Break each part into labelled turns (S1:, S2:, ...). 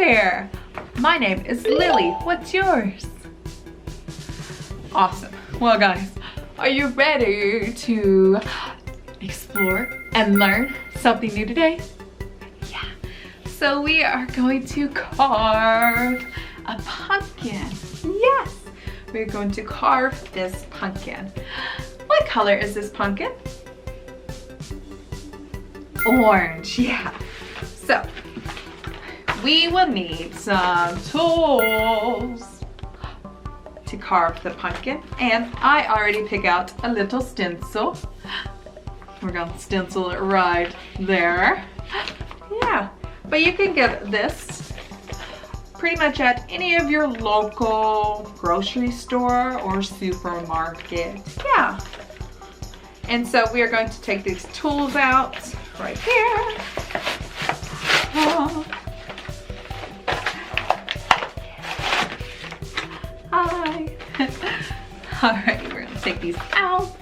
S1: there. My name is Lily. What's yours? Awesome. Well, guys, are you ready to explore and learn something new today? Yeah. So we are going to carve a pumpkin. Yes. We're going to carve this pumpkin. What color is this pumpkin? Orange, yeah. So, we will need some tools to carve the pumpkin. And I already picked out a little stencil. We're gonna stencil it right there. Yeah, but you can get this pretty much at any of your local grocery store or supermarket. Yeah. And so we are going to take these tools out right here. Oh. Hi. All right, we're gonna take these out.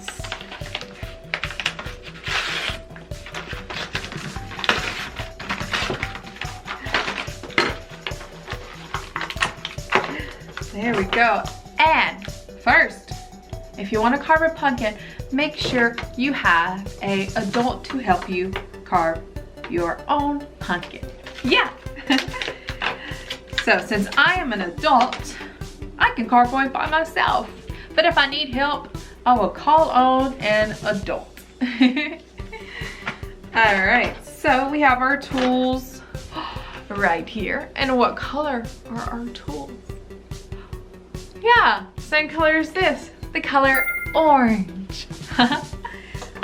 S1: There we go. And first, if you want to carve a pumpkin, make sure you have an adult to help you carve your own pumpkin. Yeah. So since I am an adult, I can carve one by myself. But if I need help, I will call on an adult. All right, so we have our tools right here. And what color are our tools? Yeah, same color as this, the color orange.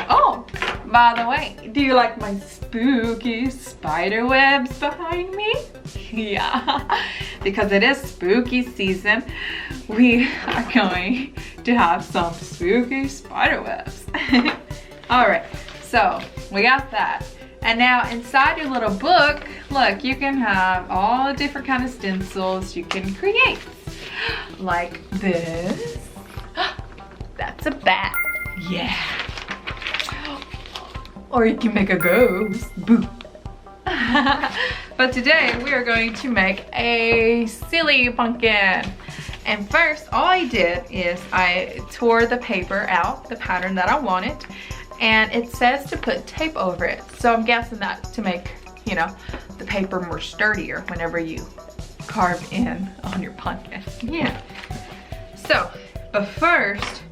S1: Oh, by the way, do you like my spooky spider webs behind me? Yeah, because it is spooky season, we are going to have some spooky spider webs. All right, so we got that. And now inside your little book, look, you can have all the different kind of stencils you can create. Like this. That's a bat. Yeah. Or you can make a ghost. Boo. But today we are going to make a silly pumpkin. And first, all I did is I tore the paper out, the pattern that I wanted, and it says to put tape over it. So I'm guessing that to make, you know, the paper more sturdier whenever you carve in on your pumpkin. Yeah. So, but first,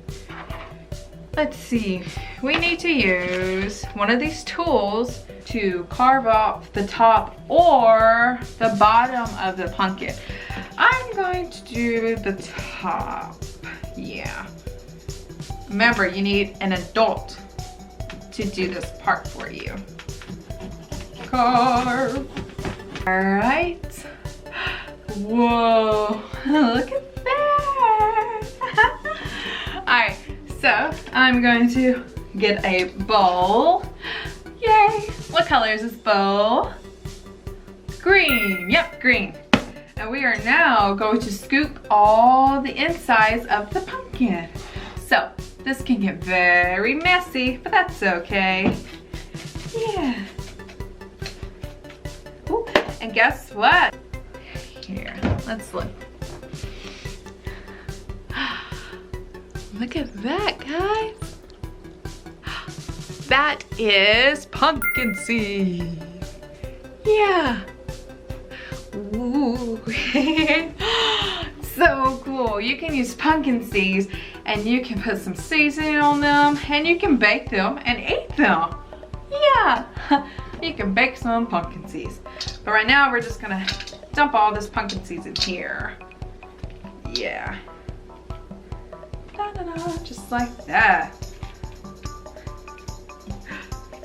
S1: let's see. We need to use one of these tools to carve off the top or the bottom of the pumpkin. I'm going to do the top. Yeah. Remember, you need an adult to do this part for you. Carve. All right. Whoa, look at that. All right, so I'm going to get a bowl. Yay, what color is this bowl? Green, yep, green. And we are now going to scoop all the insides of the pumpkin. So this can get very messy, but that's okay. Yeah. Ooh, and guess what? Here, let's look. Look at that, guys. That is pumpkin seed. Yeah. Ooh. So cool. You can use pumpkin seeds and you can put some seasoning on them and you can bake them and eat them. Yeah. You can bake some pumpkin seeds. But right now we're just gonna dump all this pumpkin seeds in here. Yeah. Da-da-da, just like that.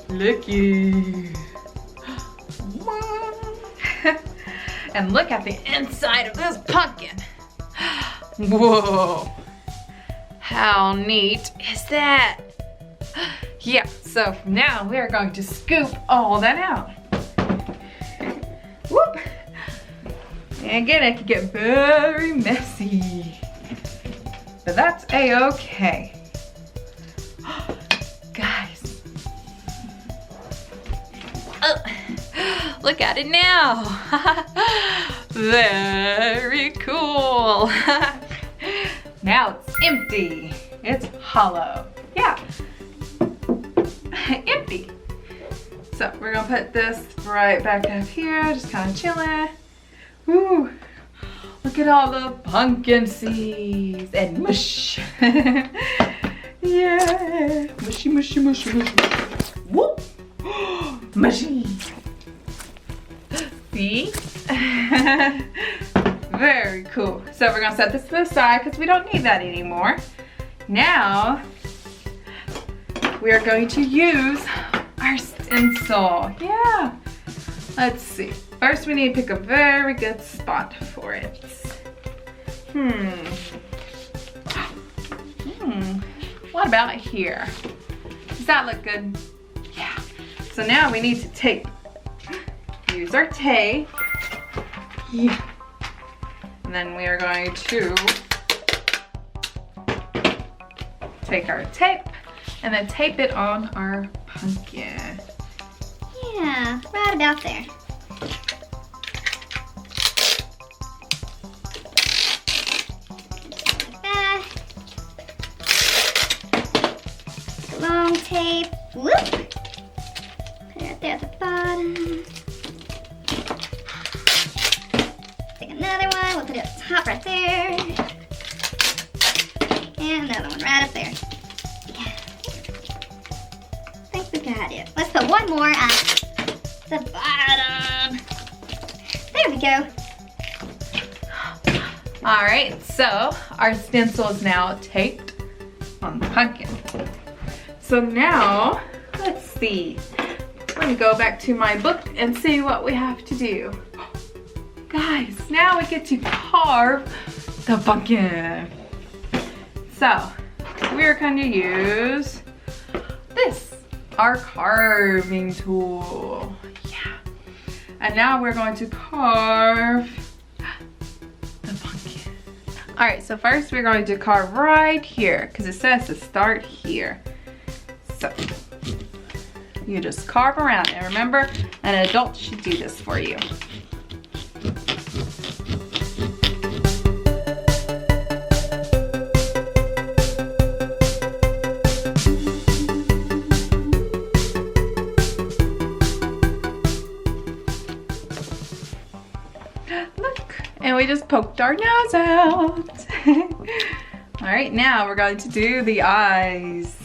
S1: Looky. And look at the inside of this pumpkin. Whoa. How neat is that? Yeah, so now we are going to scoop all that out. Whoop. And again, it can get very messy. But that's a-okay. Guys. Oh, look at it now. Very cool. Now it's empty. It's hollow. Yeah. Empty. So we're gonna put this right back up here, just kind of chilling. Woo. Look at all the pumpkin seeds and mush. Yeah. Mushy, mushy, mushy, mushy. Whoop. Mushy. See? Very cool. So we're gonna set this to the side because we don't need that anymore. Now, we are going to use our stencil. Yeah. Let's see. First, we need to pick a very good spot for it. What about here? Does that look good? Yeah. So now we need to tape. Use our tape. Yeah. And then we are going to take our tape and then tape it on our pumpkin.
S2: Yeah, right about there. Long tape. Whoop. Put it right there at the bottom. Take another one. We'll put it at the top right there. And another one right up there. Yeah. I think we got it. Let's put one more at the bottom. There we go.
S1: All right, so our stencil is now taped on the pumpkin. So now, let's see. Let me go back to my book and see what we have to do. Guys, now we get to carve the pumpkin. So, we're going to use this, our carving tool. Yeah. And now we're going to carve the pumpkin. All right, so first we're going to carve right here because it says to start here. So, you just carve around, and remember, an adult should do this for you. Look, and we just poked our nose out. All right, now we're going to do the eyes.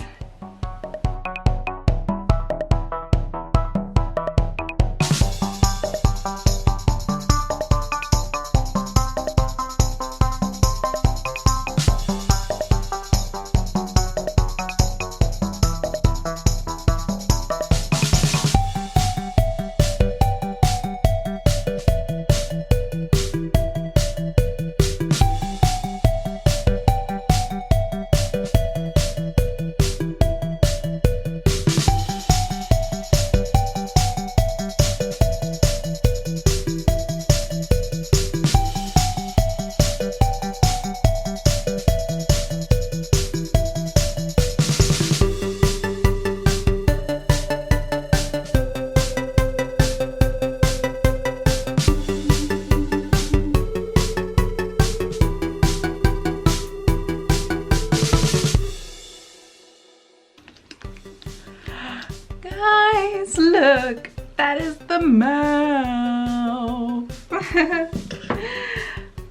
S1: Guys, look, that is the mouth.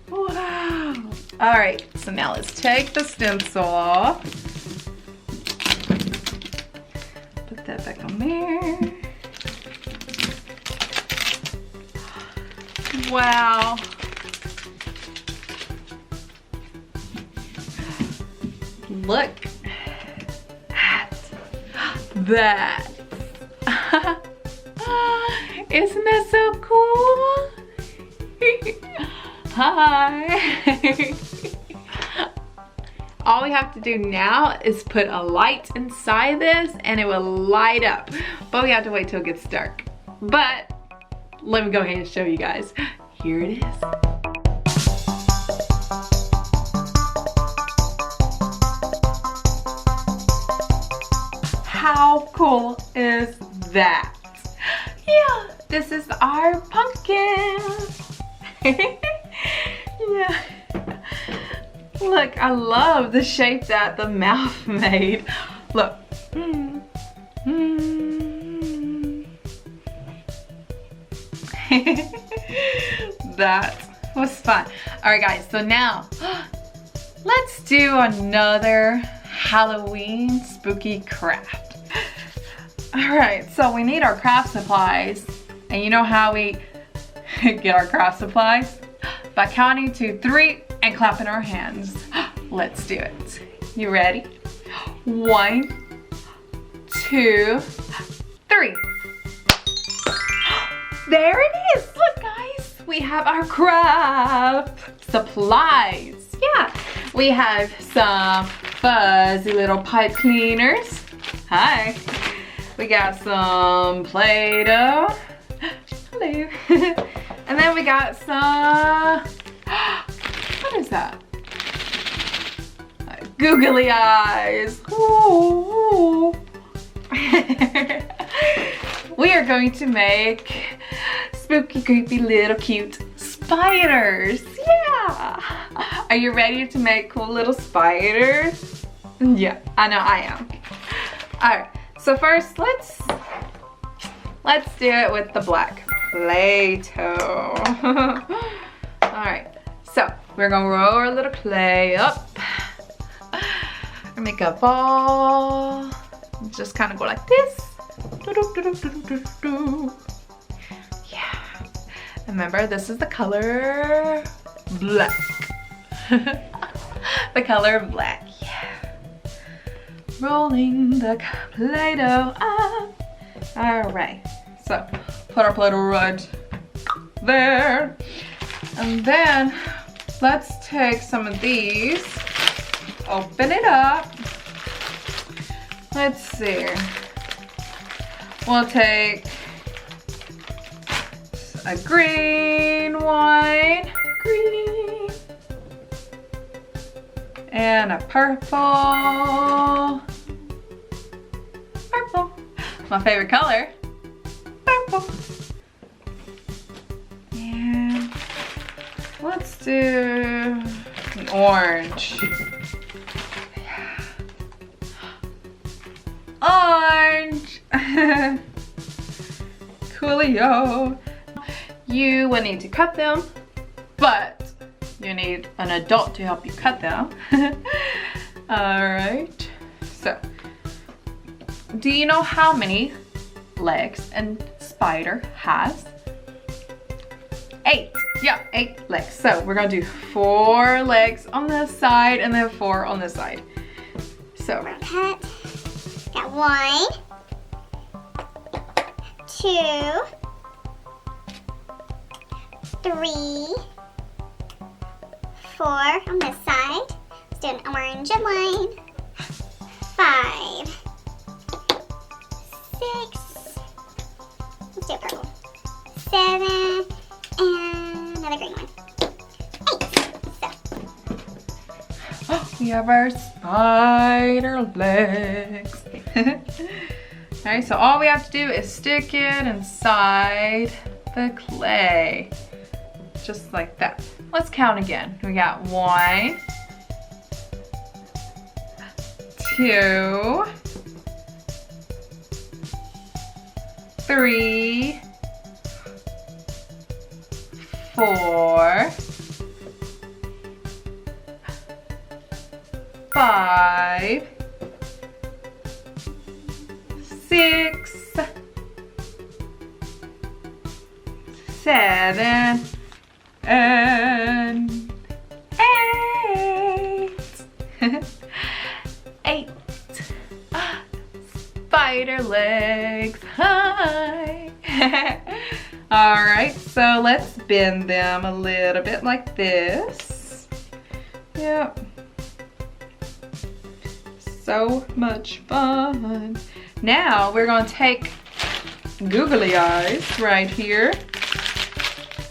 S1: Wow. All right, so now let's take the stencil off. Put that back on there. Wow. Look at that. Isn't that so cool? Hi. All we have to do now is put a light inside this and it will light up. But we have to wait till it gets dark. But let me go ahead and show you guys. Here it is. How cool is that? Yeah, this is our pumpkin. Yeah. Look, I love the shape that the mouth made. Look. That was fun. All right, guys, so now let's do another Halloween spooky craft. All right, so we need our craft supplies. And you know how we get our craft supplies? By counting to 3 and clapping our hands. Let's do it. You ready? 1, 2, 3. There it is. Look, guys, we have our craft supplies. Yeah, we have some fuzzy little pipe cleaners. Hi. We got some Play-Doh. Hello. And then we got some, what is that? Googly eyes. Ooh. We are going to make spooky, creepy, little cute spiders. Yeah. Are you ready to make cool little spiders? Yeah, I know I am. All right, so first let's do it with the black Play-Doh. All right, so we're gonna roll our little clay up and make a ball. Just kind of go like this. Yeah. Remember, this is the color black. The color black. Yeah. Rolling the Play-Doh up. All right. So put our Play-Doh right there. And then let's take some of these, open it up. Let's see. We'll take a green one, green, and a purple, purple. My favorite color, purple. And let's do an orange. Orange. Coolio. You will need to cut them, but you need an adult to help you cut them. All right. So, do you know how many legs a spider has? 8. Yeah, 8 legs. So we're gonna do 4 legs on this side and then 4 on this side. So
S2: cut. Got 1, 2, 3, 4 on this side. Let's do an orange line. 5, 6. Let's do a purple. 7, and another green one. 8. So.
S1: we have our spider legs. Alright, so all we have to do is stick it inside the clay. Just like that. Let's count again. We got 1, 2, 3, 4, 5, 6, 7, and 8. 8 spider legs. Hi. All right, so let's bend them a little bit like this. Yep. So much fun. Now we're gonna take googly eyes right here.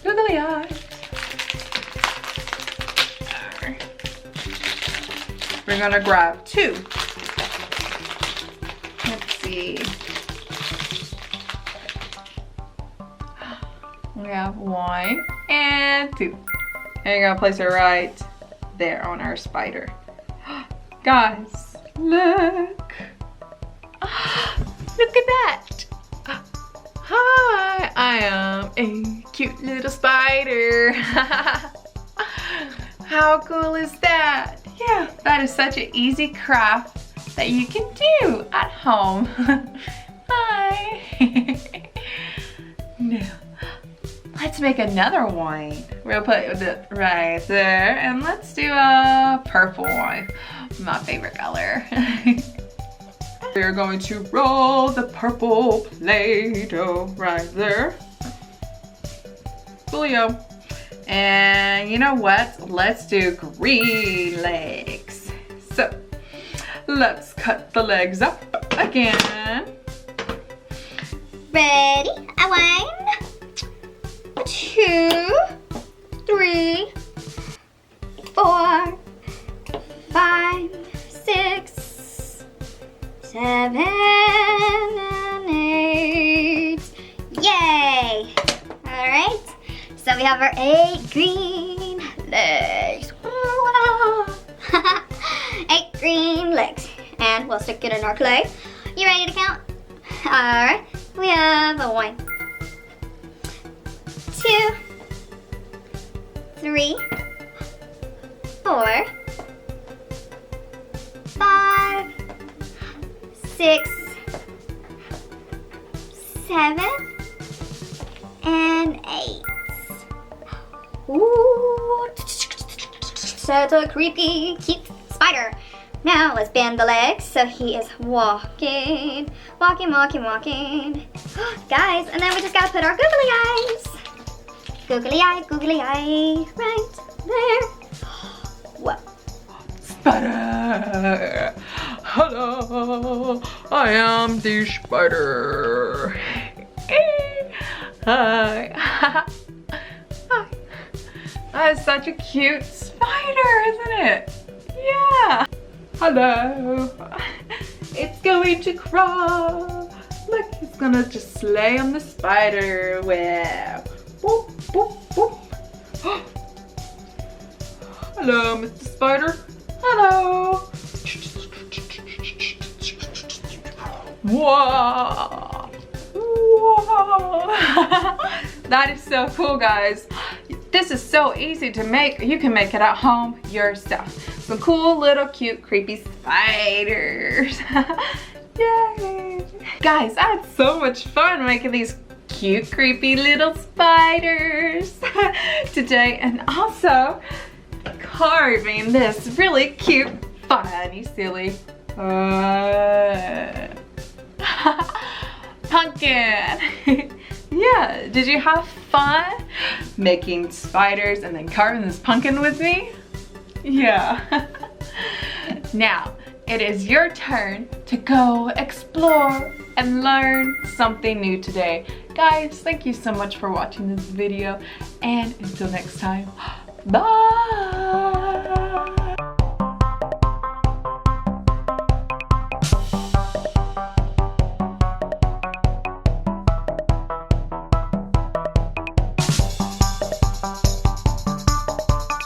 S1: Googly eyes. Alright. We're gonna grab 2. Let's see. We We have 1 and 2. And you're gonna place it right there on our spider. Guys, look. Look at that. Hi, I am a cute little spider. How cool is that? Yeah, that is such an easy craft that you can do at home. Hi. Now, let's make another one. We'll put it right there, and let's do a purple one. My favorite color. We're going to roll the purple Play-Doh right there. Coolio. And you know what? Let's do green legs. So, let's cut the legs up again.
S2: Ready? 1, 2, 3, 4, 5, 6, 7, and 8. Yay! Alright, so we have our 8 green legs. 8 green legs. And we'll stick it in our clay. You ready to count? Alright, we have a 1, 2, 3, 4, 5, 6, 7, and 8. Ooh, such a creepy, cute spider. Now let's bend the legs so he is walking, walking, walking, walking. Guys, and then we just gotta put our googly eyes. Googly eye, right there. Whoa.
S1: Spider! Hello! I am the spider. Hi. Hi. That is such a cute spider, isn't it? Yeah. Hello. It's going to crawl. Look, it's gonna just lay on the spider web. Boop, boop, boop. Hello, Mr. Spider. Hello. Whoa. Whoa. That is so cool, guys. This is so easy to make. You can make it at home yourself. Some cool little cute creepy spiders. Yay. Guys, I had so much fun making these cute creepy little spiders today, and also carving this really cute funny silly pumpkin. Yeah, did you have fun making spiders and then carving this pumpkin with me? Yeah. Now, it is your turn to go explore and learn something new today. Guys, thank you so much for watching this video, and until next time, bye!